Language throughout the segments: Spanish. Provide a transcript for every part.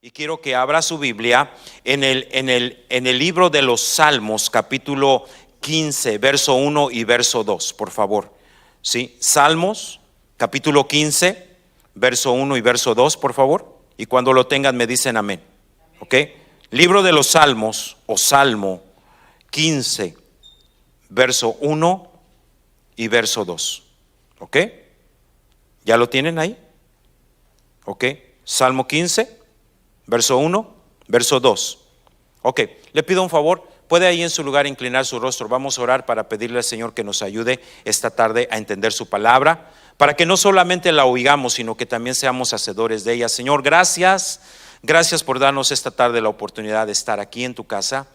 Y quiero que abra su Biblia en el libro de los Salmos, capítulo 15, verso 1 y verso 2, por favor. ¿Sí? Salmos, capítulo 15, verso 1 y verso 2, por favor. Y cuando lo tengan me dicen amén. ¿Ok? Libro de los Salmos, o Salmo 15, verso 1 y verso 2. ¿Ok? ¿Ya lo tienen ahí? ¿Ok? Salmo 15, verso 1, verso 2. Ok, le pido un favor, puede ahí en su lugar inclinar su rostro. Vamos a orar para pedirle al Señor que nos ayude esta tarde a entender su palabra, para que no solamente la oigamos, sino que también seamos hacedores de ella. Señor, gracias por darnos esta tarde la oportunidad de estar aquí en tu casa.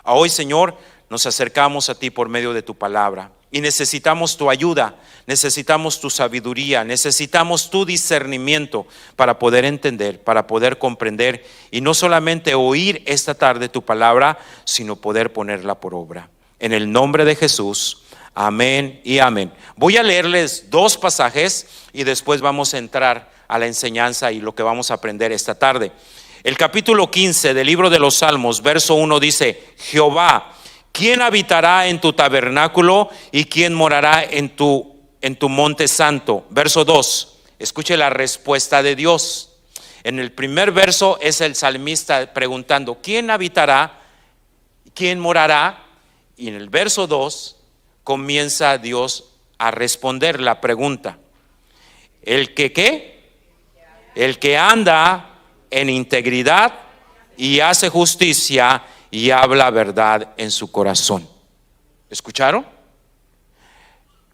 A hoy, Señor, nos acercamos a ti por medio de tu palabra y necesitamos tu ayuda, necesitamos tu sabiduría, necesitamos tu discernimiento para poder entender, para poder comprender y no solamente oír esta tarde tu palabra, sino poder ponerla por obra. En el nombre de Jesús, amén y amén. Voy a leerles dos pasajes y después vamos a entrar a la enseñanza y lo que vamos a aprender esta tarde. El capítulo 15 del libro de los Salmos, verso 1 dice: Jehová, ¿quién habitará en tu tabernáculo y quién morará en tu monte santo? Verso 2, escuche la respuesta de Dios. En el primer verso es el salmista preguntando: ¿quién habitará? ¿Quién morará? Y en el verso 2 comienza Dios a responder la pregunta. ¿El que qué? El que anda en integridad y hace justicia y habla verdad en su corazón. ¿Escucharon?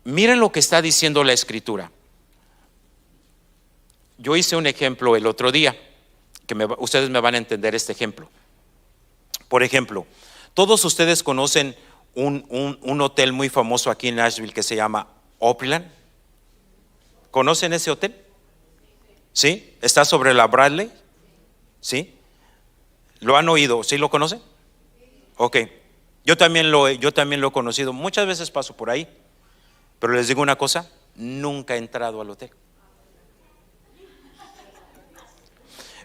Miren lo que está diciendo la Escritura. Yo hice un ejemplo el otro día, que ustedes me van a entender este ejemplo. Por ejemplo, todos ustedes conocen un hotel muy famoso aquí en Nashville que se llama Opryland. ¿Conocen ese hotel? ¿Sí? ¿Está sobre la Bradley? ¿Sí? ¿Lo han oído? ¿Sí lo conocen? Ok, yo también lo he conocido. Muchas veces paso por ahí, pero les digo una cosa: nunca he entrado al hotel.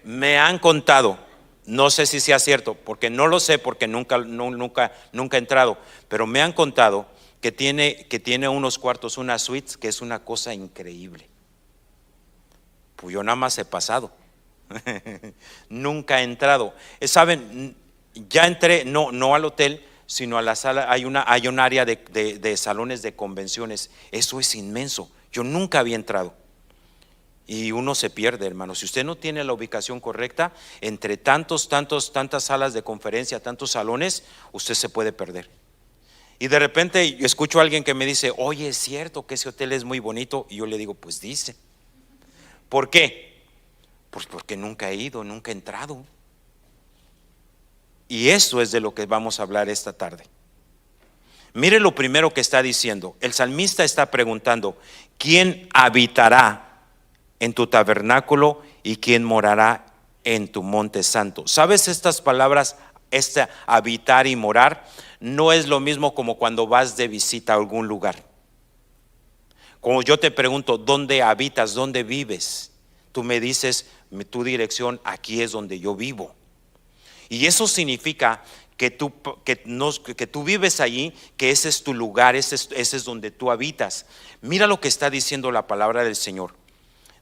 Me han contado, no sé si sea cierto, porque no lo sé, porque nunca he entrado, pero me han contado que tiene unos cuartos, una suite, que es una cosa increíble. Pues yo nada más he pasado. Nunca he entrado. Saben, ya entré, no al hotel, sino a la sala. Hay un área de salones de convenciones. Eso es inmenso. Yo nunca había entrado. Y uno se pierde, hermano. Si usted no tiene la ubicación correcta, entre tantas salas de conferencia, tantos salones, usted se puede perder. Y de repente yo escucho a alguien que me dice: oye, es cierto que ese hotel es muy bonito. Y yo le digo: pues dice. ¿Por qué? Pues porque nunca he ido, nunca he entrado. Y eso es de lo que vamos a hablar esta tarde. Mire lo primero que está diciendo. El salmista está preguntando: ¿quién habitará en tu tabernáculo y quién morará en tu monte santo? ¿Sabes estas palabras, habitar y morar? No es lo mismo como cuando vas de visita a algún lugar. Como yo te pregunto: ¿dónde habitas? ¿Dónde vives? Tú me dices tu dirección: aquí es donde yo vivo. Y eso significa que tú vives allí, que ese es tu lugar, ese es donde tú habitas. Mira lo que está diciendo la palabra del Señor.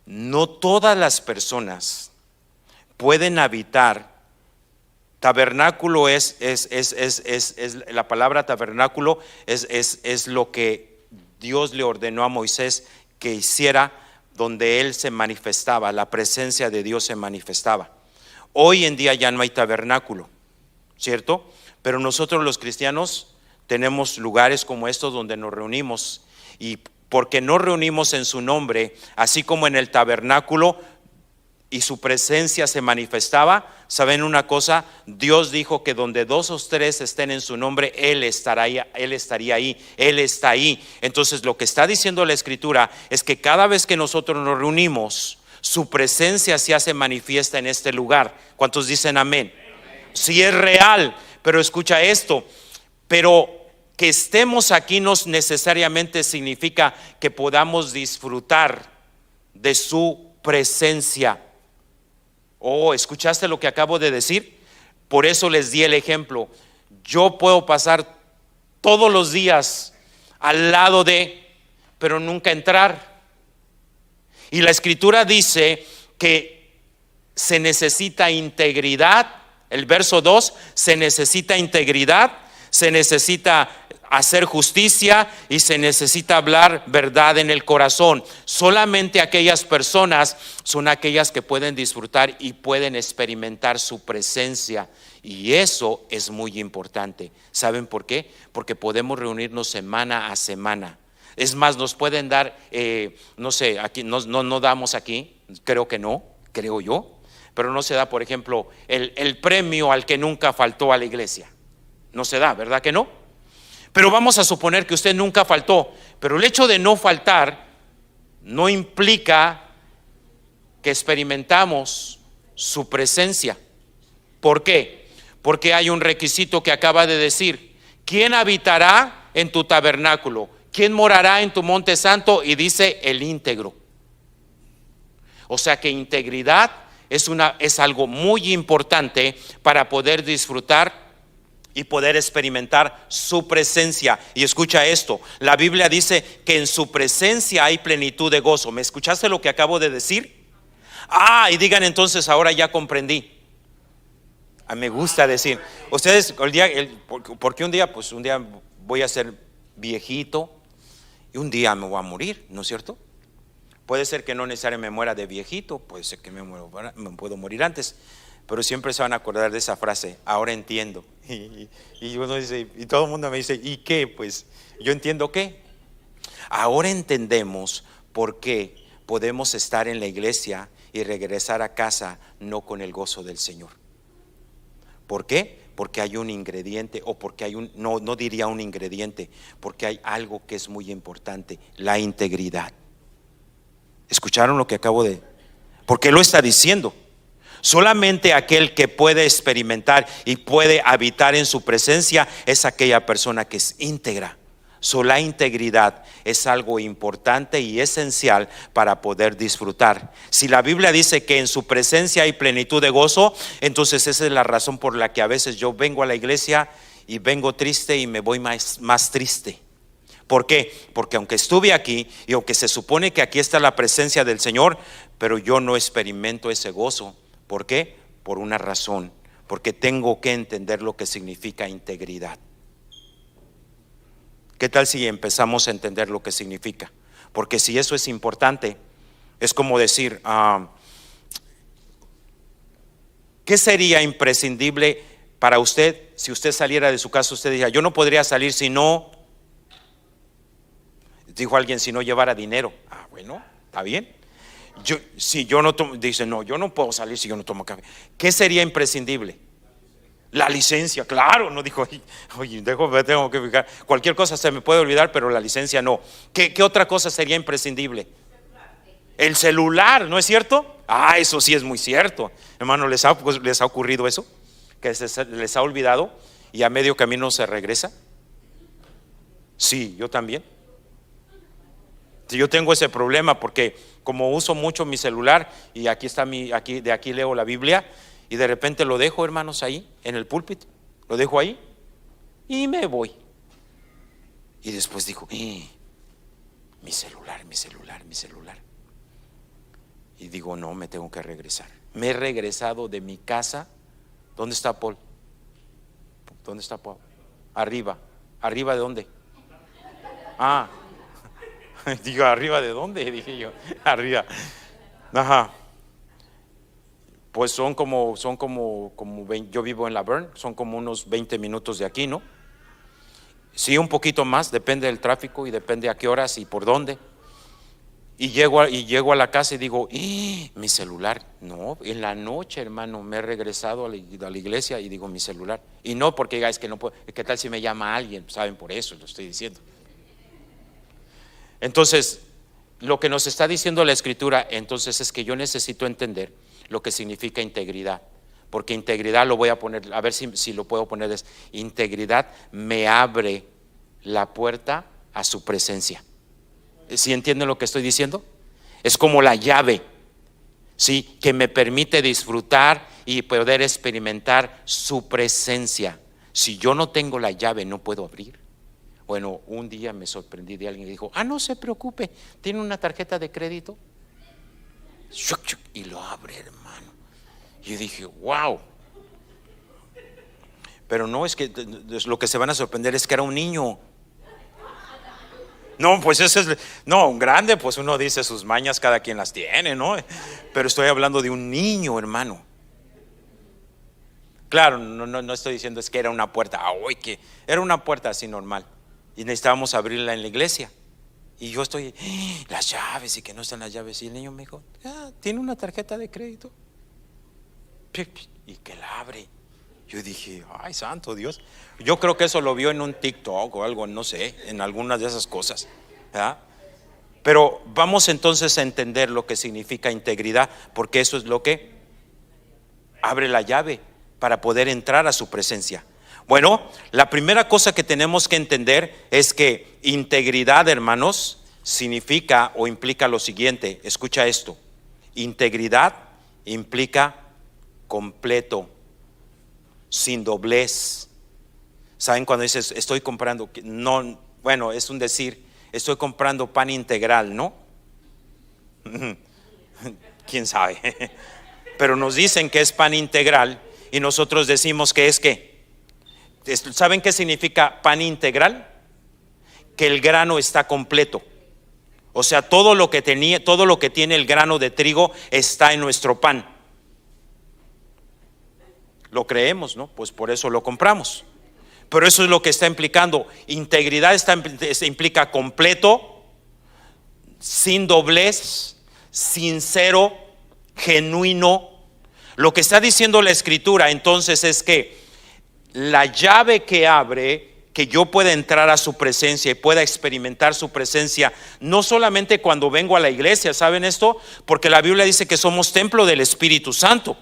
No todas las personas pueden habitar. Tabernáculo es la palabra tabernáculo es lo que Dios le ordenó a Moisés que hiciera, donde él se manifestaba, la presencia de Dios se manifestaba. Hoy en día ya no hay tabernáculo, ¿cierto? Pero nosotros los cristianos tenemos lugares como estos donde nos reunimos, y porque nos reunimos en su nombre, así como en el tabernáculo y su presencia se manifestaba. ¿Saben una cosa? Dios dijo que donde 2 o 3 estén en su nombre, Él estaría ahí, Él está ahí. Entonces lo que está diciendo la Escritura es que cada vez que nosotros nos reunimos, su presencia se hace manifiesta en este lugar. ¿Cuántos dicen amén? Sí, es real, pero escucha esto: pero que estemos aquí no necesariamente significa que podamos disfrutar de su presencia. Oh, ¿escuchaste lo que acabo de decir? Por eso les di el ejemplo. Yo puedo pasar todos los días al lado de, pero nunca entrar. Y la escritura dice que se necesita integridad. El verso 2, se necesita integridad, se necesita hacer justicia y se necesita hablar verdad en el corazón. Solamente aquellas personas son aquellas que pueden disfrutar y pueden experimentar su presencia. Y eso es muy importante. ¿Saben por qué? Porque podemos reunirnos semana a semana. Es más, nos pueden dar, no sé, aquí no damos aquí, creo que no, creo yo. Pero no se da, por ejemplo, el premio al que nunca faltó a la iglesia. No se da, ¿verdad que no? Pero vamos a suponer que usted nunca faltó. Pero el hecho de no faltar no implica que experimentamos su presencia. ¿Por qué? Porque hay un requisito que acaba de decir: ¿quién habitará en tu tabernáculo? ¿Quién morará en tu monte santo? Y dice el íntegro. O sea que integridad es algo muy importante para poder disfrutar y poder experimentar su presencia. Y escucha esto, la Biblia dice que en su presencia hay plenitud de gozo. ¿Me escuchaste lo que acabo de decir? Y digan entonces, ahora ya comprendí. Me gusta decir, ustedes, porque un día voy a ser viejito y un día me voy a morir, ¿no es cierto? Puede ser que no necesariamente me muera de viejito, puede ser que me puedo morir antes, pero siempre se van a acordar de esa frase: ahora entiendo. Y uno dice, y todo el mundo me dice, ¿y qué? Pues yo entiendo qué. Ahora entendemos por qué podemos estar en la iglesia y regresar a casa no con el gozo del Señor. ¿Por qué? Porque hay un ingrediente, o porque hay no diría un ingrediente, porque hay algo que es muy importante: la integridad. ¿Escucharon lo que acabo de? ¿Por qué lo está diciendo? Solamente aquel que puede experimentar y puede habitar en su presencia es aquella persona que es íntegra. La integridad es algo importante y esencial para poder disfrutar. Si la Biblia dice que en su presencia hay plenitud de gozo, entonces esa es la razón por la que a veces yo vengo a la iglesia y vengo triste y me voy más triste. ¿Por qué? Porque aunque estuve aquí y aunque se supone que aquí está la presencia del Señor, pero yo no experimento ese gozo. ¿Por qué? Por una razón: porque tengo que entender lo que significa integridad. ¿Qué tal si empezamos a entender lo que significa? Porque si eso es importante, es como decir, ¿qué sería imprescindible para usted si usted saliera de su casa? Usted diría, yo no podría salir si no, dijo alguien, si no llevara dinero. Bueno, está bien. Si yo no tomo, dice, no, yo no puedo salir si yo no tomo café. ¿Qué sería imprescindible? La licencia, claro. No dijo, oye, tengo que fijar. Cualquier cosa se me puede olvidar, pero la licencia no. ¿Qué otra cosa sería imprescindible? El celular, ¿no es cierto? Eso sí es muy cierto. Hermano, ¿les ha ocurrido eso? Que les ha olvidado y a medio camino se regresa. Sí, yo también. Yo tengo ese problema porque como uso mucho mi celular y aquí está de aquí leo la Biblia y de repente lo dejo, hermanos, ahí en el púlpito, lo dejo ahí y me voy. Y después digo, mi celular. Y digo, no, me tengo que regresar. Me he regresado de mi casa. ¿Dónde está Paul? ¿Dónde está Paul? Arriba. ¿Arriba de dónde? Digo, ¿arriba de dónde? Dije yo, arriba. Ajá. Pues son como 20, yo vivo en La Verne, son como unos 20 minutos de aquí, ¿no? Sí, un poquito más, depende del tráfico y depende a qué horas y por dónde. Y llego a la casa y digo, mi celular. No, en la noche, hermano, me he regresado a la iglesia y digo, mi celular. Y no porque diga, es que no puedo, ¿qué tal si me llama alguien? Saben, por eso lo estoy diciendo. Entonces, lo que nos está diciendo la Escritura entonces es que yo necesito entender lo que significa integridad, porque integridad lo voy a poner, a ver si lo puedo poner, integridad me abre la puerta a su presencia. ¿Sí entienden lo que estoy diciendo? Es como la llave. sí, que me permite disfrutar y poder experimentar su presencia. Si yo no tengo la llave, no puedo abrir. Bueno, un día me sorprendí de alguien que dijo: no se preocupe, tiene una tarjeta de crédito. Y lo abre, hermano. Y yo dije: wow. Pero no, es que lo que se van a sorprender es que era un niño. No, pues ese es, no, un grande, pues uno dice sus mañas, cada quien las tiene, ¿no? Pero estoy hablando de un niño, hermano. Claro, no estoy diciendo es que era una puerta, que era una puerta así normal. Y necesitábamos abrirla en la iglesia. Y yo estoy, las llaves, y que no están las llaves. Y el niño me dijo: tiene una tarjeta de crédito. Y que la abre. Yo dije: ay, santo Dios. Yo creo que eso lo vio en un TikTok o algo, no sé, en algunas de esas cosas, ¿verdad? Pero vamos entonces a entender lo que significa integridad, porque eso es lo que abre la llave para poder entrar a su presencia. Bueno, la primera cosa que tenemos que entender es que integridad, hermanos, significa o implica lo siguiente. Escucha esto: integridad implica completo, sin doblez. ¿Saben cuando dices estoy comprando? No, bueno, es un decir, estoy comprando pan integral, ¿no? ¿Quién sabe? Pero nos dicen que es pan integral y nosotros decimos que es ¿qué? ¿Saben qué significa pan integral? Que el grano está completo. O sea, todo lo que tiene el grano de trigo está en nuestro pan. Lo creemos, ¿no? Pues por eso lo compramos. Pero eso es lo que está implicando. Integridad implica completo, sin doblez, sincero, genuino. Lo que está diciendo la Escritura entonces es que la llave que abre que yo pueda entrar a su presencia y pueda experimentar su presencia, no solamente cuando vengo a la iglesia, ¿saben esto? Porque la Biblia dice que somos templo del Espíritu Santo.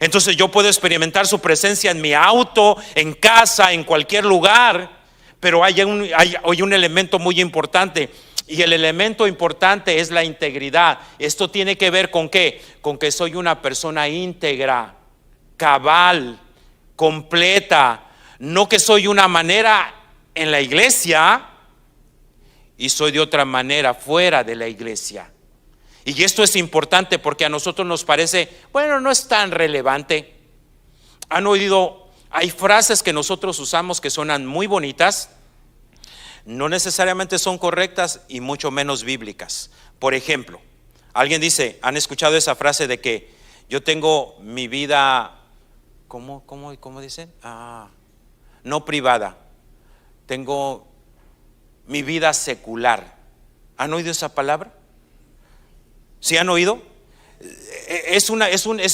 Entonces yo puedo experimentar su presencia en mi auto, en casa, en cualquier lugar. Pero hay un elemento muy importante, y el elemento importante es la integridad. Esto tiene que ver con ¿qué? Con que soy una persona íntegra, cabal, completa. No que soy una manera en la iglesia y soy de otra manera fuera de la iglesia. Y esto es importante porque a nosotros nos parece, bueno, no es tan relevante. Han oído, hay frases que nosotros usamos que suenan muy bonitas, no necesariamente son correctas y mucho menos bíblicas. Por ejemplo, alguien dice, ¿han escuchado esa frase de que yo tengo mi vida, ¿cómo dicen? No privada, tengo mi vida secular? ¿Han oído esa palabra? ¿Sí han oído? Es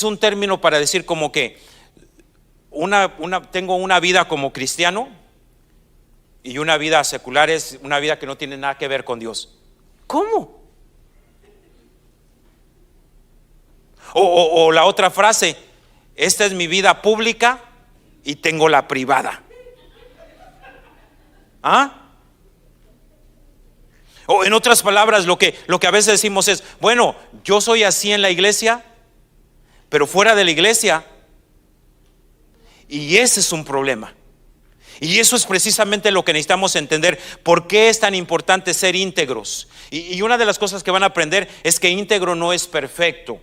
un término para decir como que tengo una vida como cristiano y una vida secular es una vida que no tiene nada que ver con Dios. ¿Cómo? O la otra frase, esta es mi vida pública y tengo la privada. O en otras palabras, lo que a veces decimos es, bueno, yo soy así en la iglesia, pero fuera de la iglesia. Y ese es un problema. Y eso es precisamente lo que necesitamos entender. ¿Por qué es tan importante ser íntegros? Y una de las cosas que van a aprender es que íntegro no es perfecto.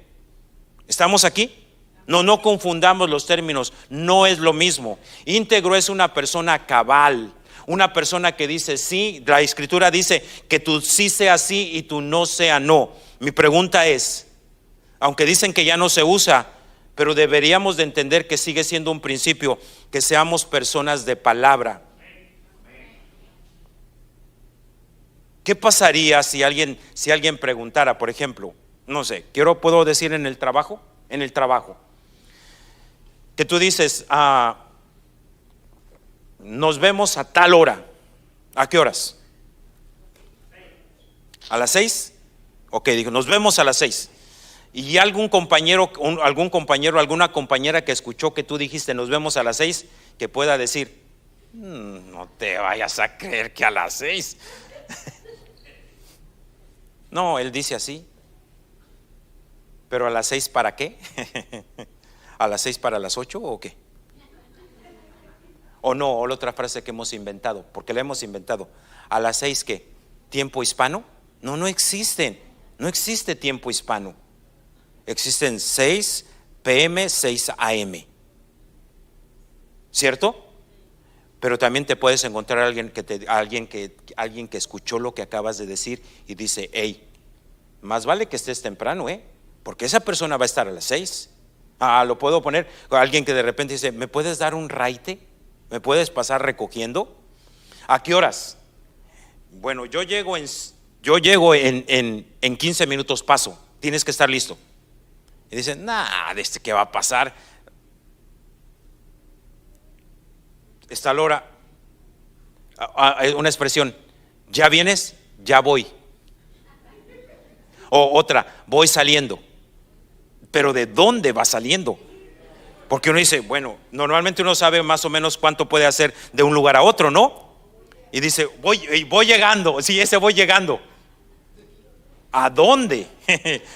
¿Estamos aquí? No confundamos los términos, no es lo mismo. Íntegro es una persona cabal, una persona que dice sí. La Escritura dice que tu sí sea sí y tu no sea no. Mi pregunta es, aunque dicen que ya no se usa, pero deberíamos de entender que sigue siendo un principio, que seamos personas de palabra. ¿Qué pasaría si alguien preguntara, por ejemplo, no sé, puedo decir en el trabajo, que tú dices, nos vemos a tal hora? ¿A qué horas? ¿A las 6? Ok, digo, nos vemos a las 6. Y algún compañero, alguna compañera que escuchó que tú dijiste nos vemos a las 6, que pueda decir, no te vayas a creer que a las 6. No, él dice así. Pero a las 6 ¿para qué? ¿A las 6 para las 8 o qué? O no, o la otra frase que hemos inventado, porque la hemos inventado. ¿A las 6 qué? ¿Tiempo hispano? No, no existen. No existe tiempo hispano. Existen 6 PM, 6 AM. ¿Cierto? Pero también te puedes encontrar alguien que escuchó lo que acabas de decir y dice: hey, más vale que estés temprano, porque esa persona va a estar a las 6. Lo puedo poner. Alguien que de repente dice: ¿me puedes dar un raite? ¿Me puedes pasar recogiendo? ¿A qué horas? Bueno, yo llego en 15 minutos paso. Tienes que estar listo. Y dicen: nada, ¿qué va a pasar? Está la hora. Una expresión: ¿ya vienes? Ya voy. O otra: voy saliendo. Pero ¿de dónde va saliendo? Porque uno dice: bueno, normalmente uno sabe más o menos cuánto puede hacer de un lugar a otro, ¿no? Y dice: voy llegando. Sí, ese voy llegando. ¿A dónde?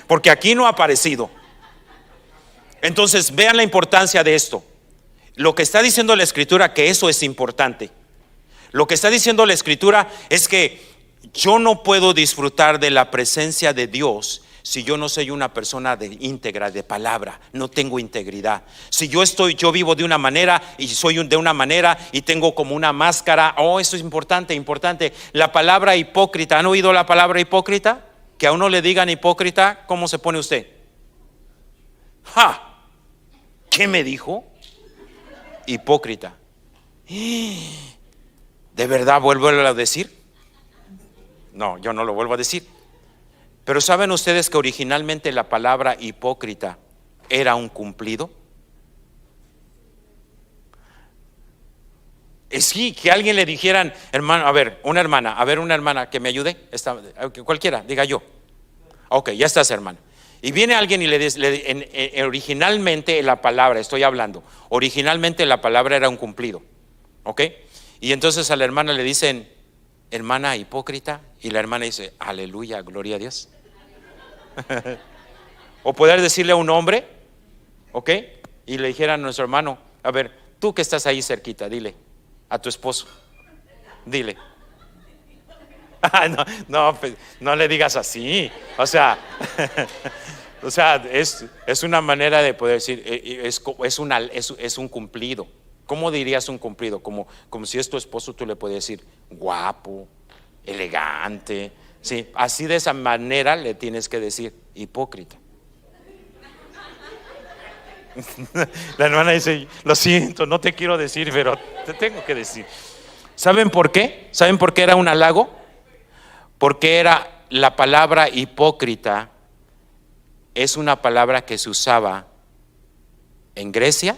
Porque aquí no ha aparecido. Entonces vean la importancia de esto. Lo que está diciendo la Escritura, que eso es importante. Lo que está diciendo la Escritura es que yo no puedo disfrutar de la presencia de Dios si yo no soy una persona íntegra, de palabra. No tengo integridad. Si yo vivo de una manera y soy de una manera y tengo como una máscara. Eso es importante. La palabra hipócrita, ¿han oído la palabra hipócrita? Que a uno le digan hipócrita, ¿cómo se pone usted? ¿Qué me dijo? Hipócrita. ¿De verdad vuelvo a decir? No, yo no lo vuelvo a decir. Pero ¿saben ustedes que originalmente la palabra hipócrita era un cumplido? Sí, que alguien le dijeran: hermano, una hermana que me ayude, cualquiera, diga yo. Ok, ya estás, hermano. Y viene alguien y le dice, originalmente la palabra, originalmente la palabra era un cumplido. Ok. Y entonces a la hermana le dicen: hermana hipócrita. Y la hermana dice: aleluya, gloria a Dios. O poder decirle a un hombre, ok, y le dijera a nuestro hermano: a ver, tú que estás ahí cerquita, dile a tu esposo, dile. No, pues, no le digas así. O sea, es una manera de poder decir, es un cumplido. ¿Cómo dirías un cumplido? Como si es tu esposo, tú le puedes decir: guapo, elegante. Sí, así, de esa manera le tienes que decir: hipócrita. La hermana dice: lo siento, no te quiero decir, pero te tengo que decir. ¿Saben por qué? ¿Saben por qué era un halago? Porque era la palabra hipócrita. Es una palabra que se usaba en Grecia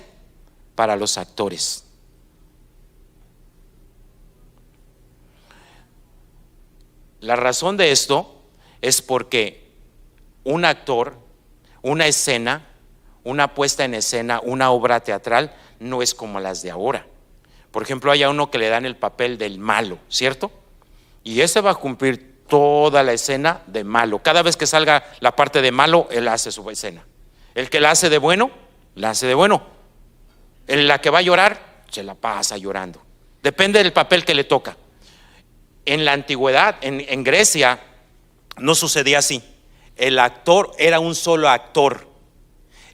para los actores. La razón de esto es porque un actor, una escena, una puesta en escena, una obra teatral no es como las de ahora. Por ejemplo, hay a uno que le dan el papel del malo, ¿cierto? Y ese va a cumplir toda la escena de malo. Cada vez que salga la parte de malo, él hace su escena. El que la hace de bueno, la hace de bueno. La que va a llorar, se la pasa llorando. Depende del papel que le toca. En la antigüedad, en Grecia, no sucedía así. El actor era un solo actor,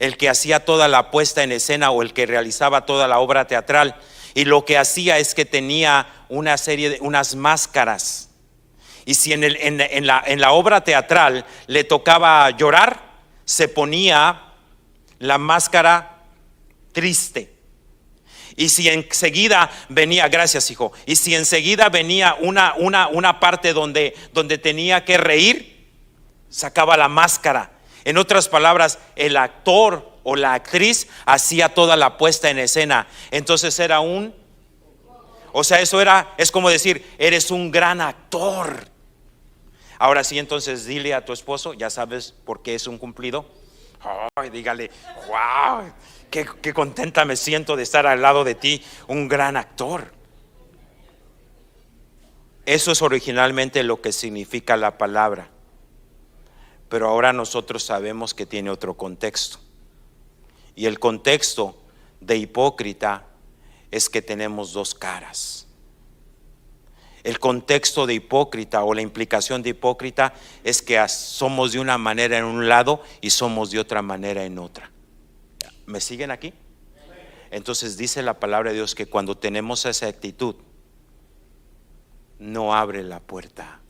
el que hacía toda la puesta en escena o el que realizaba toda la obra teatral. Y lo que hacía es que tenía una serie de unas máscaras. Y si en la obra teatral le tocaba llorar, se ponía la máscara triste. Y si enseguida venía, gracias hijo, y si enseguida venía una parte donde tenía que reír, sacaba la máscara. En otras palabras, el actor o la actriz hacía toda la puesta en escena. Entonces es como decir: eres un gran actor. Ahora sí, entonces dile a tu esposo, ya sabes por qué es un cumplido. Dígale: wow, qué contenta me siento de estar al lado de ti, un gran actor. Eso es originalmente lo que significa la palabra. pero ahora nosotros sabemos que tiene otro contexto. Y el contexto de hipócrita es que tenemos dos caras. El contexto de hipócrita o la implicación de hipócrita es que somos de una manera en un lado y somos de otra manera en otra. ¿Me siguen aquí? Entonces dice la palabra de Dios que cuando tenemos esa actitud, no abre la puerta.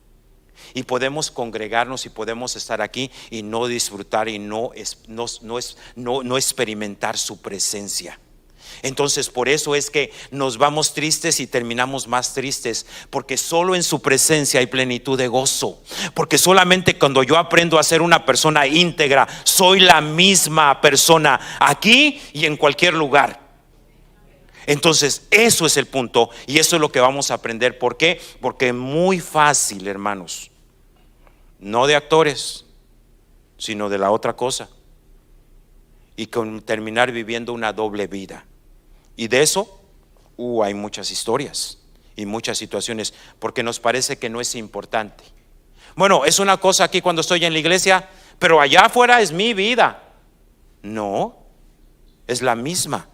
Y podemos congregarnos y podemos estar aquí y no disfrutar y no experimentar su presencia. Entonces por eso es que nos vamos tristes y terminamos más tristes, porque solo en su presencia hay plenitud de gozo. Porque solamente cuando yo aprendo a ser una persona íntegra, soy la misma persona aquí y en cualquier lugar. Entonces eso es el punto y eso es lo que vamos a aprender. ¿Por qué? Porque es muy fácil, hermanos, no de actores, sino de la otra cosa, y con terminar viviendo una doble vida. Y de eso hay muchas historias y muchas situaciones, porque nos parece que no es importante. Bueno, es una cosa aquí cuando estoy en la iglesia, pero allá afuera es mi vida. No, es la misma.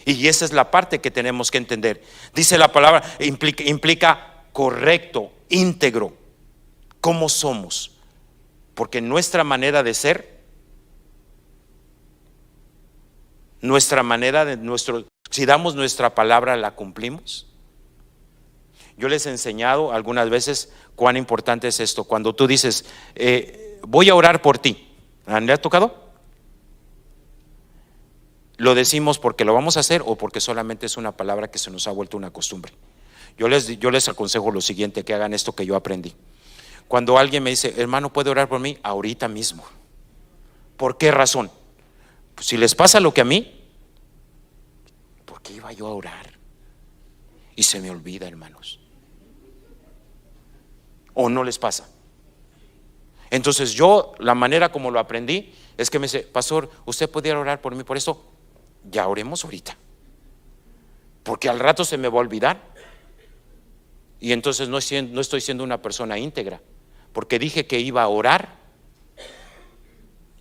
Y esa es la parte que tenemos que entender. Dice la palabra, implica correcto, íntegro. ¿Cómo somos? Porque nuestra manera de ser, si damos nuestra palabra, la cumplimos. Yo les he enseñado algunas veces cuán importante es esto. Cuando tú dices, voy a orar por ti, ¿le ha tocado? ¿Lo decimos porque lo vamos a hacer o porque solamente es una palabra que se nos ha vuelto una costumbre? Yo les aconsejo lo siguiente, que hagan esto que yo aprendí. Cuando alguien me dice, hermano, ¿puede orar por mí? Ahorita mismo. ¿Por qué razón? Pues si les pasa lo que a mí, ¿por qué iba yo a orar? Y se me olvida, hermanos. ¿O no les pasa? Entonces yo, la manera como lo aprendí es que me dice, pastor, ¿usted pudiera orar por mí por esto? Ya oremos ahorita, porque al rato se me va a olvidar y entonces no estoy siendo una persona íntegra, porque dije que iba a orar.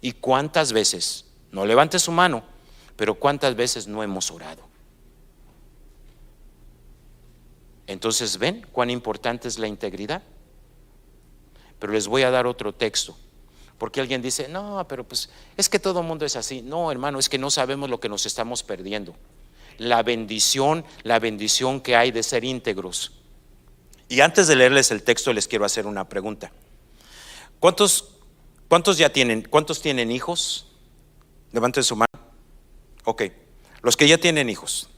¿Y cuántas veces? No levante su mano, pero cuántas veces no hemos orado? Entonces ven cuán importante es la integridad. Pero les voy a dar otro texto, porque alguien dice, no, pero pues es que todo el mundo es así. No, hermano, es que no sabemos lo que nos estamos perdiendo. La bendición que hay de ser íntegros. Y antes de leerles el texto, les quiero hacer una pregunta. ¿Cuántos tienen hijos? Levanten su mano. Ok, los que ya tienen hijos.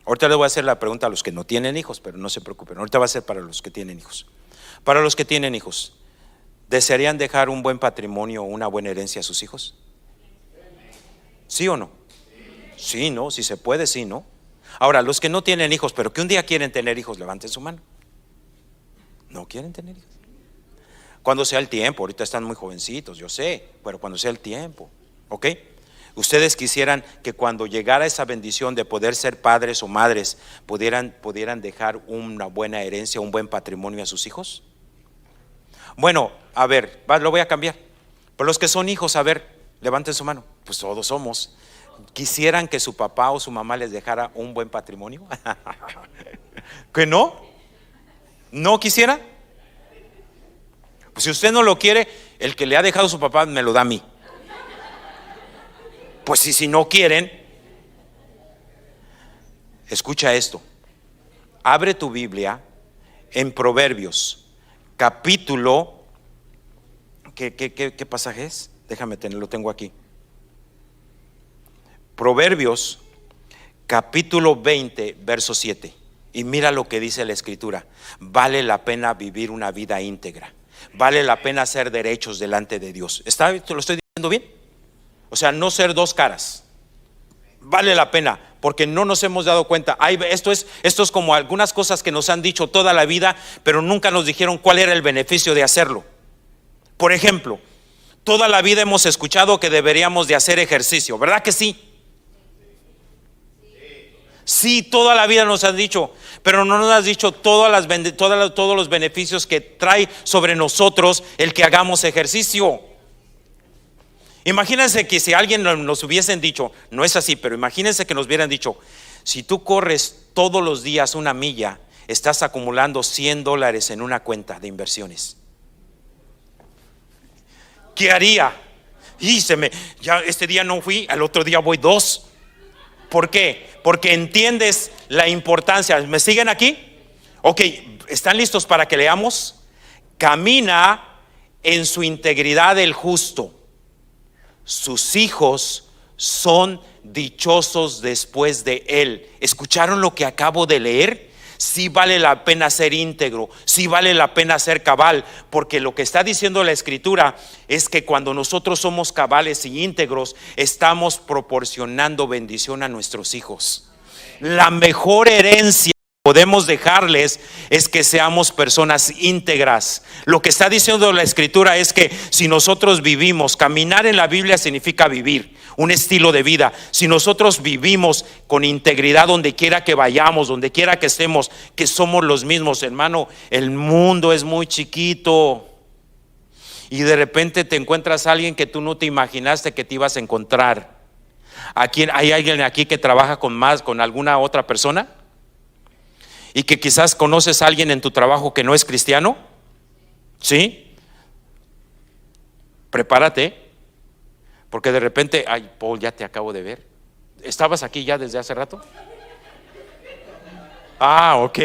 Ahorita les voy a hacer la pregunta a los que no tienen hijos, pero no se preocupen, ahorita va a ser para los que tienen hijos. Para los que tienen hijos, ¿desearían dejar un buen patrimonio o una buena herencia a sus hijos? ¿Sí o no? Sí, no, si se puede, sí, ¿no? Ahora, los que no tienen hijos, pero que un día quieren tener hijos, levanten su mano. ¿No quieren tener hijos? Cuando sea el tiempo, ahorita están muy jovencitos, yo sé, pero cuando sea el tiempo, ¿ok? Ustedes quisieran que cuando llegara esa bendición de poder ser padres o madres, pudieran dejar una buena herencia, un buen patrimonio a sus hijos. Bueno, a ver, lo voy a cambiar. Por los que son hijos, a ver, levanten su mano. Pues todos somos. ¿Quisieran que su papá o su mamá les dejara un buen patrimonio? ¿Que no? ¿No quisiera? Pues si usted no lo quiere, el que le ha dejado su papá me lo da a mí. Pues si no quieren, escucha esto. Abre tu Biblia en Proverbios, capítulo, ¿qué pasaje es? Déjame lo tengo aquí. Proverbios, capítulo 20, verso 7. Y mira lo que dice la escritura. Vale la pena vivir una vida íntegra. Vale la pena hacer derechos delante de Dios. ¿Lo estoy diciendo bien? O sea, no ser dos caras. Vale la pena, porque no nos hemos dado cuenta. Esto es como algunas cosas que nos han dicho toda la vida, pero nunca nos dijeron cuál era el beneficio de hacerlo. Por ejemplo, toda la vida hemos escuchado que deberíamos de hacer ejercicio, ¿verdad que sí? Sí, toda la vida nos has dicho, pero no nos has dicho todos los beneficios que trae sobre nosotros el que hagamos ejercicio. Imagínense que si alguien nos hubiesen dicho, no es así, pero imagínense que nos hubieran dicho, si tú corres todos los días una milla, estás acumulando $100 en una cuenta de inversiones. ¿Qué haría? Y ya este día no fui, al otro día voy 2. ¿Por qué? Porque entiendes la importancia. ¿Me siguen aquí? Ok, ¿están listos para que leamos? Camina en su integridad el justo. Sus hijos son dichosos después de él. ¿Escucharon lo que acabo de leer? Sí vale la pena ser íntegro, sí vale la pena ser cabal, porque lo que está diciendo la escritura es que cuando nosotros somos cabales y íntegros, estamos proporcionando bendición a nuestros hijos. La mejor herencia que podemos dejarles es que seamos personas íntegras. Lo que está diciendo la escritura es que si nosotros vivimos, caminar en la Biblia significa vivir un estilo de vida. Si nosotros vivimos con integridad donde quiera que vayamos, donde quiera que estemos, que somos los mismos, hermano, el mundo es muy chiquito y de repente te encuentras a alguien que tú no te imaginaste que te ibas a encontrar. Aquí hay alguien aquí que trabaja con alguna otra persona y que quizás conoces a alguien en tu trabajo que no es cristiano. ¿Sí? Prepárate, porque de repente, ay, Paul, ya te acabo de ver. ¿Estabas aquí ya desde hace rato? Ah, ok,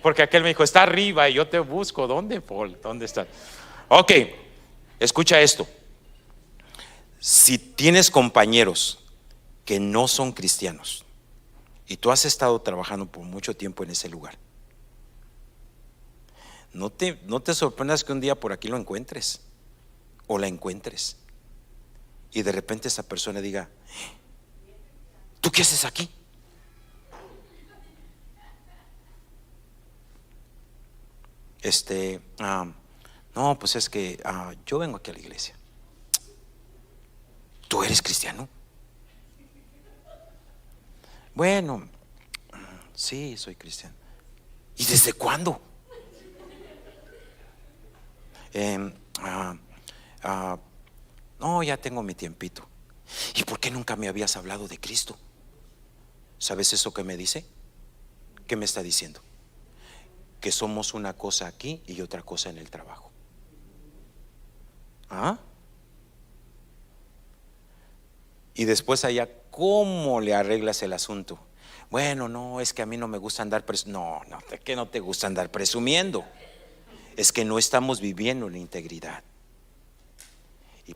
porque aquel me dijo, está arriba y yo te busco. ¿Dónde, Paul? ¿Dónde está? Ok, escucha esto. Si tienes compañeros que no son cristianos y tú has estado trabajando por mucho tiempo en ese lugar, no te sorprendas que un día por aquí lo encuentres o la encuentres y de repente esa persona diga, ¿tú qué haces aquí? No, pues es que yo vengo aquí a la iglesia. ¿Tú eres cristiano? Bueno, sí, soy cristiano. ¿Y desde cuándo? No, ya tengo mi tiempito. ¿Y por qué nunca me habías hablado de Cristo? ¿Sabes eso que me dice? ¿Qué me está diciendo? Que somos una cosa aquí y otra cosa en el trabajo. Y después allá, ¿cómo le arreglas el asunto? Bueno, no, es que a mí no me gusta andar presumiendo. No, que no te gusta andar presumiendo. Es que no estamos viviendo en integridad.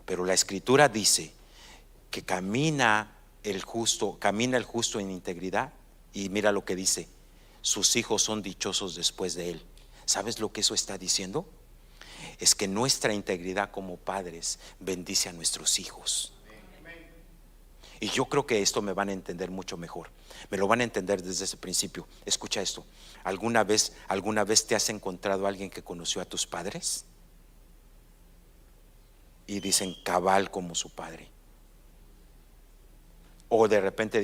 Pero la escritura dice que camina el justo en integridad. Y mira lo que dice: sus hijos son dichosos después de él. ¿Sabes lo que eso está diciendo? Es que nuestra integridad como padres bendice a nuestros hijos. Y yo creo que esto me van a entender mucho mejor. Me lo van a entender desde ese principio. Escucha esto. ¿Alguna vez te has encontrado a alguien que conoció a tus padres? Y dicen cabal como su padre. O de repente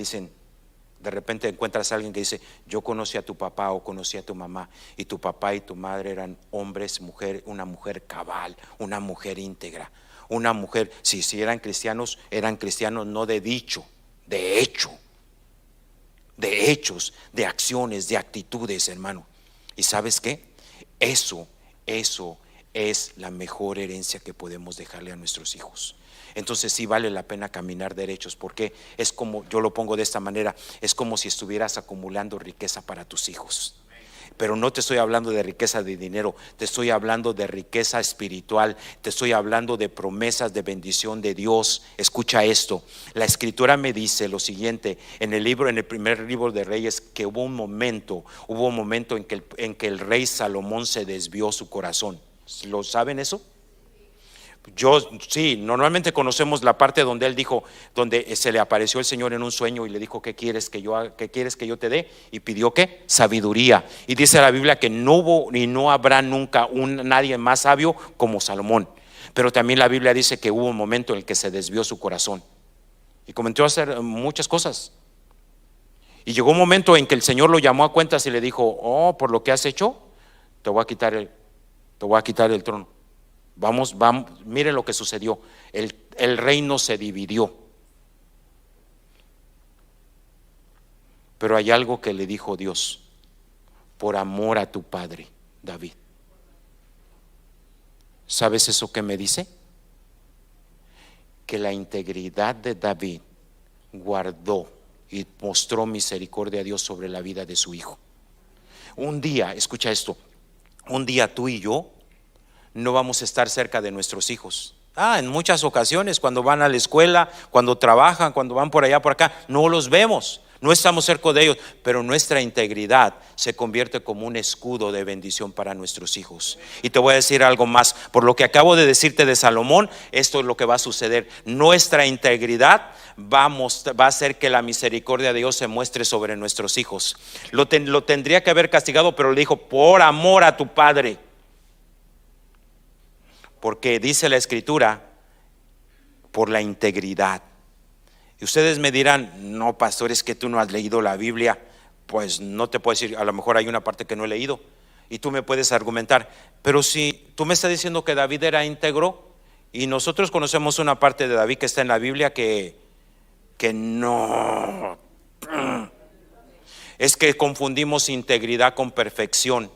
encuentras a alguien que dice, yo conocí a tu papá o conocí a tu mamá, y tu papá y tu madre eran hombres, una mujer cabal, una mujer íntegra, una mujer, si eran cristianos no de dicho, de hecho, de hechos, de acciones, de actitudes, hermano. ¿Y sabes qué? Eso es la mejor herencia que podemos dejarle a nuestros hijos. Entonces sí vale la pena caminar derechos, porque es como, yo lo pongo de esta manera, es como si estuvieras acumulando riqueza para tus hijos. Pero no te estoy hablando de riqueza de dinero, te estoy hablando de riqueza espiritual, te estoy hablando de promesas de bendición de Dios. Escucha esto, la escritura me dice lo siguiente en el primer libro de Reyes, que hubo un momento en que el rey Salomón se desvió su corazón. ¿Lo saben eso? Sí, normalmente conocemos la parte donde él dijo, donde se le apareció el Señor en un sueño y le dijo, ¿qué quieres que yo te dé? Y pidió ¿qué? Sabiduría. Y dice la Biblia que no hubo ni no habrá nunca nadie más sabio como Salomón. Pero también la Biblia dice que hubo un momento en el que se desvió su corazón y comenzó a hacer muchas cosas. Y llegó un momento en que el Señor lo llamó a cuentas y le dijo: oh, por lo que has hecho, te voy a quitar el trono. Vamos, miren lo que sucedió. El reino se dividió. Pero hay algo que le dijo Dios: por amor a tu padre David. ¿Sabes eso que me dice? Que la integridad de David guardó y mostró misericordia a Dios sobre la vida de su hijo. Un día, escucha esto, un día tú y yo no vamos a estar cerca de nuestros hijos. En muchas ocasiones, cuando van a la escuela, cuando trabajan, cuando van por allá, por acá, no los vemos, no estamos cerca de ellos, pero nuestra integridad se convierte como un escudo de bendición para nuestros hijos. Y te voy a decir algo más, por lo que acabo de decirte de Salomón, esto es lo que va a suceder. Nuestra integridad va a hacer que la misericordia de Dios se muestre sobre nuestros hijos. Lo tendría que haber castigado, pero le dijo: por amor a tu padre. Porque dice la Escritura: por la integridad. Y ustedes me dirán: no, pastor, es que tú no has leído la Biblia. Pues no te puedo decir, a lo mejor hay una parte que no he leído y tú me puedes argumentar. Pero si tú me estás diciendo que David era íntegro, y nosotros conocemos una parte de David que está en la Biblia que no, es que confundimos integridad con perfección.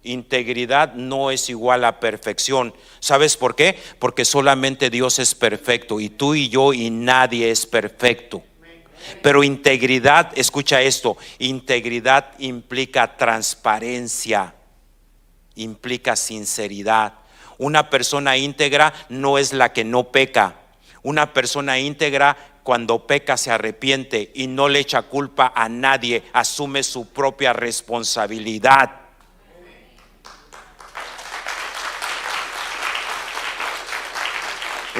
Integridad no es igual a perfección. ¿Sabes por qué? Porque solamente Dios es perfecto, y tú y yo y nadie es perfecto. Pero integridad, escucha esto, integridad implica transparencia, implica sinceridad. Una persona íntegra no es la que no peca. Una persona íntegra, cuando peca, se arrepiente y no le echa culpa a nadie, asume su propia responsabilidad.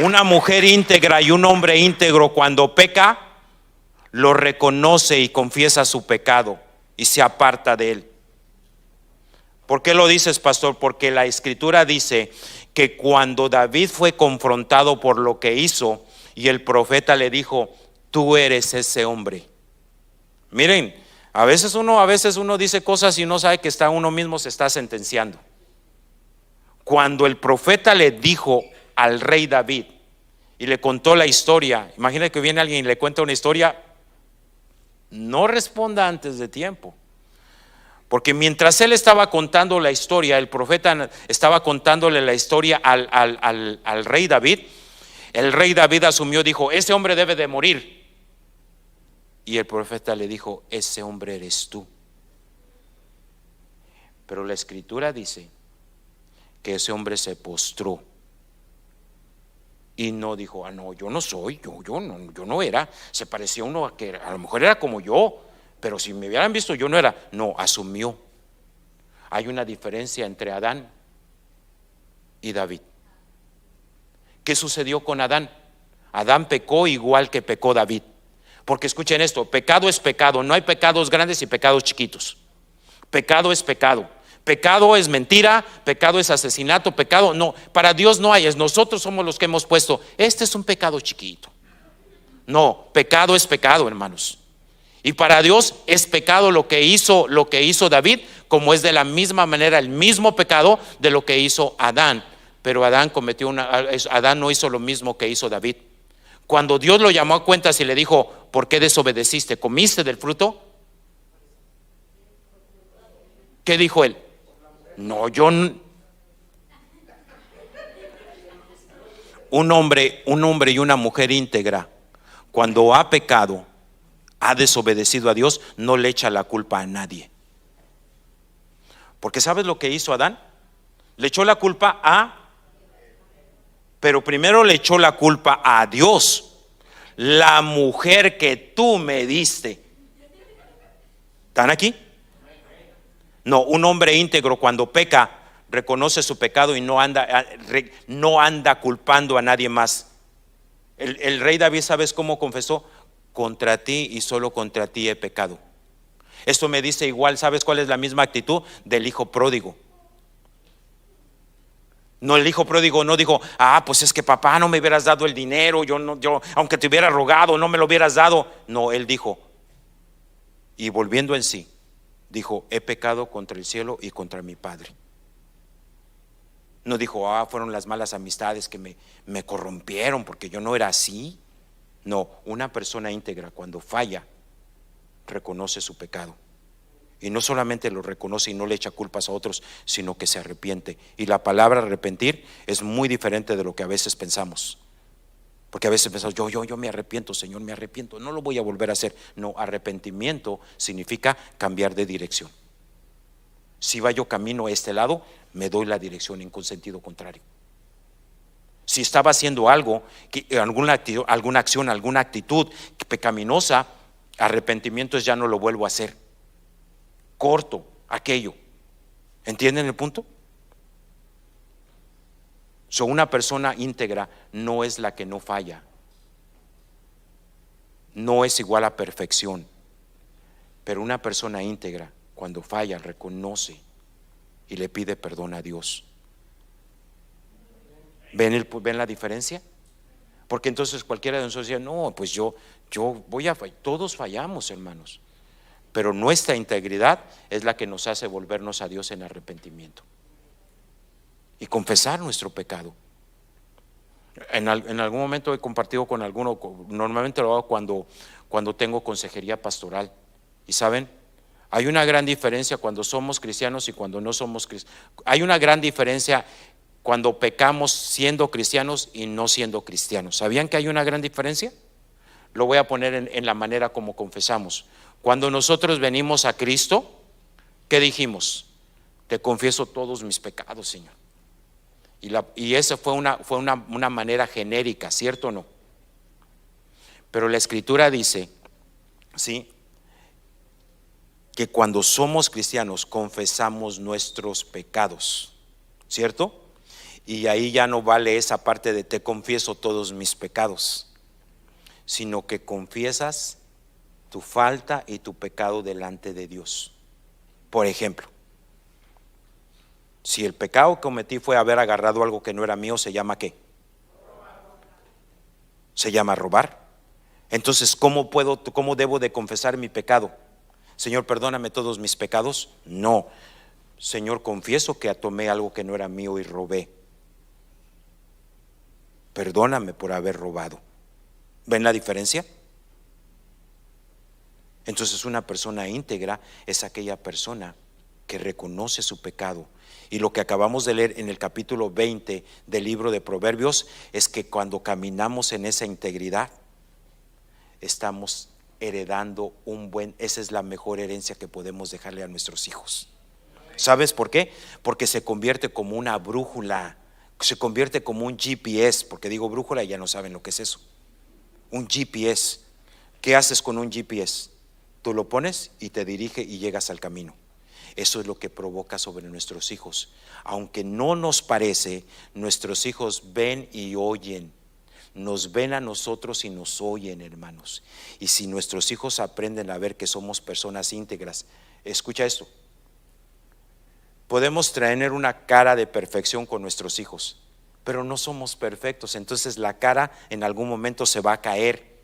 Una mujer íntegra y un hombre íntegro, cuando peca, lo reconoce y confiesa su pecado y se aparta de él. ¿Por qué lo dices, pastor? Porque la Escritura dice que cuando David fue confrontado por lo que hizo, y el profeta le dijo: tú eres ese hombre. Miren, a veces uno dice cosas y no sabe que uno mismo se está sentenciando. Cuando el profeta le dijo al rey David y le contó la historia, imagina que viene alguien y le cuenta una historia, no responda antes de tiempo. Porque mientras él estaba contando la historia, el profeta estaba contándole la historia al rey David. El rey David asumió, dijo: ese hombre debe de morir. Y el profeta le dijo: ese hombre eres tú. Pero la Escritura dice que ese hombre se postró y no dijo: no, yo no soy, yo no era. Se parecía a uno que a lo mejor era como yo, pero si me hubieran visto yo no era. No, asumió. Hay una diferencia entre Adán y David. ¿Qué sucedió con Adán? Adán pecó igual que pecó David. Porque escuchen esto: pecado es pecado. No hay pecados grandes y pecados chiquitos. Pecado es pecado. Pecado es mentira, pecado es asesinato, pecado no, para Dios no hay. Es nosotros somos los que hemos puesto: este es un pecado chiquito. No, pecado es pecado, hermanos. Y para Dios es pecado lo que hizo David, como es de la misma manera el mismo pecado de lo que hizo Adán. Pero Adán no hizo lo mismo que hizo David. Cuando Dios lo llamó a cuentas y le dijo: ¿por qué desobedeciste? ¿Comiste del fruto? ¿Qué dijo él? No, un hombre y una mujer íntegra, cuando ha pecado, ha desobedecido a Dios, no le echa la culpa a nadie. Porque ¿sabes lo que hizo Adán? Le echó la culpa pero primero le echó la culpa a Dios. La mujer que tú me diste. ¿Están aquí? No, un hombre íntegro cuando peca reconoce su pecado y no anda culpando a nadie más. El rey David, ¿sabes cómo confesó? Contra ti y solo contra ti he pecado. Esto me dice igual, ¿sabes cuál es la misma actitud del hijo pródigo? No, el hijo pródigo no dijo: pues es que papá, no me hubieras dado el dinero, yo aunque te hubiera rogado, no me lo hubieras dado. No, él dijo: y volviendo en sí, dijo: he pecado contra el cielo y contra mi Padre. No dijo: fueron las malas amistades que me corrompieron porque yo no era así. No, una persona íntegra cuando falla reconoce su pecado, y no solamente lo reconoce y no le echa culpas a otros, sino que se arrepiente. Y la palabra arrepentir es muy diferente de lo que a veces pensamos, porque a veces pensamos: yo me arrepiento, Señor, me arrepiento, no lo voy a volver a hacer. No, arrepentimiento significa cambiar de dirección. Si va yo camino a este lado, me doy la dirección en un sentido contrario. Si estaba haciendo algo, alguna acción, alguna actitud pecaminosa, arrepentimiento es: ya no lo vuelvo a hacer, corto aquello. ¿Entienden el punto? Una persona íntegra no es la que no falla, no es igual a perfección, pero una persona íntegra cuando falla reconoce y le pide perdón a Dios. ¿Ven la diferencia? Porque entonces cualquiera de nosotros dice: no, pues yo voy a fallar. Todos fallamos, hermanos, pero nuestra integridad es la que nos hace volvernos a Dios en arrepentimiento y confesar nuestro pecado. En algún momento he compartido con alguno, normalmente lo hago cuando tengo consejería pastoral, y saben, hay una gran diferencia cuando somos cristianos y cuando no somos cristianos. Hay una gran diferencia cuando pecamos siendo cristianos y no siendo cristianos. ¿Sabían que hay una gran diferencia? Lo voy a poner en la manera como confesamos. Cuando nosotros venimos a Cristo, ¿qué dijimos? Te confieso todos mis pecados, Señor. Y esa fue una manera genérica, ¿cierto o no? Pero la Escritura dice, ¿sí?, que cuando somos cristianos confesamos nuestros pecados, ¿cierto? Y ahí ya no vale esa parte de te confieso todos mis pecados, sino que confiesas tu falta y tu pecado delante de Dios. Por ejemplo, si el pecado que cometí fue haber agarrado algo que no era mío, ¿se llama qué? Se llama robar. Entonces, ¿cómo debo de confesar mi pecado? Señor, perdóname todos mis pecados. No, Señor, confieso que tomé algo que no era mío y robé. Perdóname por haber robado. ¿Ven la diferencia? Entonces, una persona íntegra es aquella persona que reconoce su pecado. Y lo que acabamos de leer en el capítulo 20 del libro de Proverbios es que cuando caminamos en esa integridad, estamos heredando esa es la mejor herencia que podemos dejarle a nuestros hijos. ¿Sabes por qué? Porque se convierte como una brújula, se convierte como un GPS. Porque digo brújula y ya no saben lo que es eso. Un GPS. ¿Qué haces con un GPS? Tú lo pones y te dirige y llegas al camino. Eso es lo que provoca sobre nuestros hijos. Aunque no nos parece, nuestros hijos ven y oyen. Nos ven a nosotros y nos oyen, hermanos. Y si nuestros hijos aprenden a ver que somos personas íntegras, escucha esto: podemos traer una cara de perfección con nuestros hijos, pero no somos perfectos. Entonces la cara en algún momento se va a caer.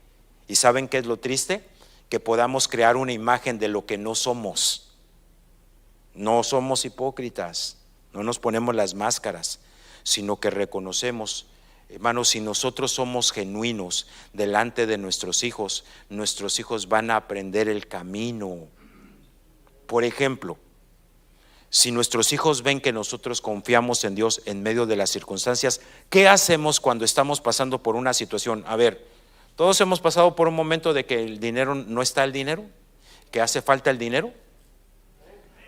¿Y saben qué es lo triste? Que podamos crear una imagen de lo que no somos. No somos hipócritas, no nos ponemos las máscaras, sino que reconocemos, hermanos, si nosotros somos genuinos delante de nuestros hijos van a aprender el camino. Por ejemplo, si nuestros hijos ven que nosotros confiamos en Dios en medio de las circunstancias, ¿qué hacemos cuando estamos pasando por una situación? A ver, todos hemos pasado por un momento de que el dinero no está, el dinero, que hace falta el dinero,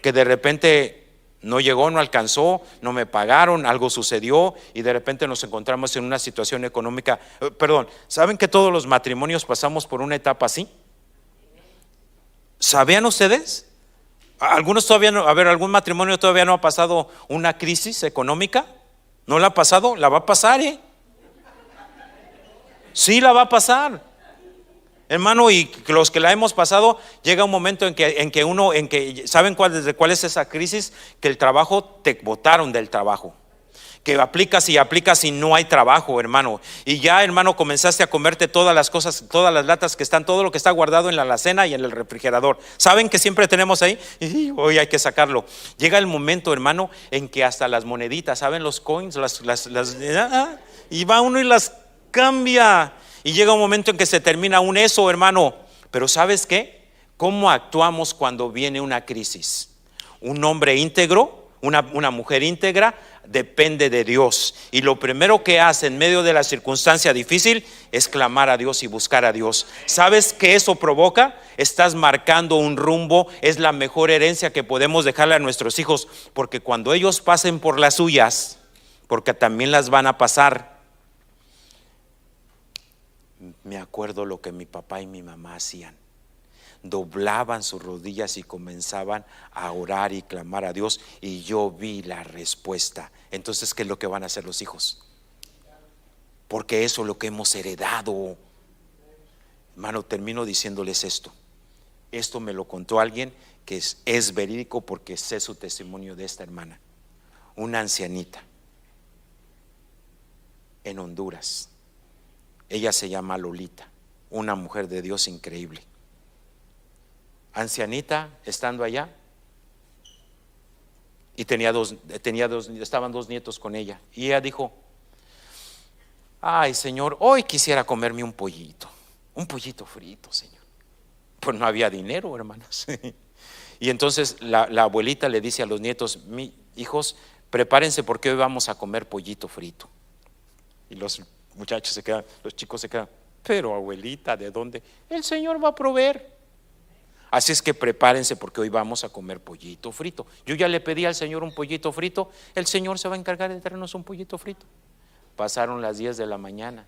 que de repente no llegó, no alcanzó, no me pagaron, algo sucedió y de repente nos encontramos en una situación económica. ¿Saben que todos los matrimonios pasamos por una etapa así? ¿Sabían ustedes? Algunos todavía no, algún matrimonio todavía no ha pasado una crisis económica. ¿No la ha pasado? La va a pasar, Sí, la va a pasar, hermano. Y los que la hemos pasado, llega un momento en que ¿saben cuál es esa crisis? Que el trabajo, te botaron del trabajo, que aplicas y aplicas y no hay trabajo, hermano. Y ya, hermano, comenzaste a comerte todas las cosas, todas las latas que están, todo lo que está guardado en la alacena y en el refrigerador. ¿Saben que siempre tenemos ahí? Y hoy hay que sacarlo. Llega el momento, hermano, en que hasta las moneditas, ¿saben? Los coins, y va uno y las cambia. Y llega un momento en que se termina aún eso, hermano. Pero ¿sabes qué? ¿Cómo actuamos cuando viene una crisis? Un hombre íntegro, una mujer íntegra, depende de Dios. Y lo primero que hace en medio de la circunstancia difícil es clamar a Dios y buscar a Dios. ¿Sabes qué eso provoca? Estás marcando un rumbo. Es la mejor herencia que podemos dejarle a nuestros hijos, porque cuando ellos pasen por las suyas, porque también las van a pasar. Me acuerdo lo que mi papá y mi mamá hacían. Doblaban sus rodillas y comenzaban a orar y clamar a Dios, y yo vi la respuesta. Entonces, ¿qué es lo que van a hacer los hijos? Porque eso es lo que hemos heredado. Hermano, termino diciéndoles esto. Esto me lo contó alguien que es verídico, porque sé su testimonio de esta hermana. Una ancianita en Honduras. Ella se llama Lolita, una mujer de Dios increíble. Ancianita, estando allá, y estaban dos nietos con ella, y ella dijo: ay, Señor, hoy quisiera comerme un pollito frito, Señor. Pues no había dinero, hermanos. Y entonces la abuelita le dice a los nietos: hijos, prepárense porque hoy vamos a comer pollito frito. Y los muchachos se quedan, los chicos se quedan: pero abuelita, ¿de dónde? El Señor va a proveer. Así es que prepárense porque hoy vamos a comer pollito frito. Yo ya le pedí al Señor un pollito frito, el Señor se va a encargar de traernos un pollito frito. Pasaron las 10 de la mañana.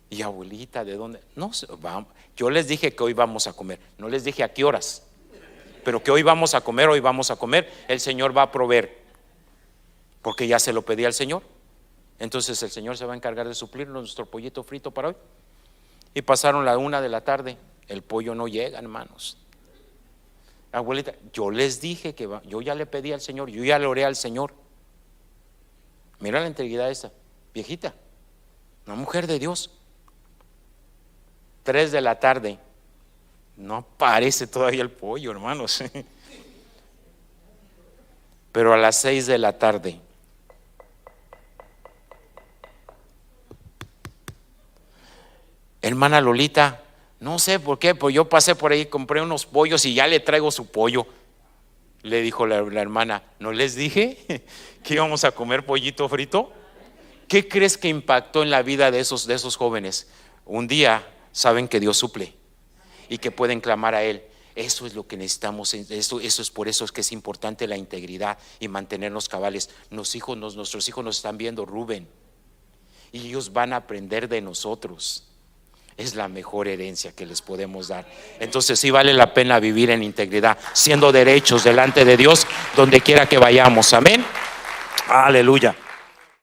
Y abuelita, ¿de dónde? No, yo les dije que hoy vamos a comer, no les dije a qué horas, pero que hoy vamos a comer, el Señor va a proveer, porque ya se lo pedí al Señor. Entonces el Señor se va a encargar de suplirnos nuestro pollito frito para hoy. Y pasaron la 1 de la tarde, el pollo no llega, hermanos. Abuelita, yo les dije que yo ya le pedí al Señor, yo ya le oré al Señor. Mira la integridad de esta viejita, una mujer de Dios. 3 de la tarde, no aparece todavía el pollo, hermanos. Pero a las 6 de la tarde, hermana Lolita, no sé por qué, pues yo pasé por ahí, compré unos pollos y ya le traigo su pollo. Le dijo la hermana: ¿no les dije que íbamos a comer pollito frito? ¿Qué crees que impactó en la vida de esos jóvenes? Un día saben que Dios suple y que pueden clamar a Él. Eso es lo que necesitamos. Eso es por eso es que es importante la integridad y mantenernos cabales. Nuestros hijos nos están viendo, Rubén, y ellos van a aprender de nosotros. Es la mejor herencia que les podemos dar. Entonces sí vale la pena vivir en integridad, siendo derechos delante de Dios donde quiera que vayamos. Amén. Aleluya.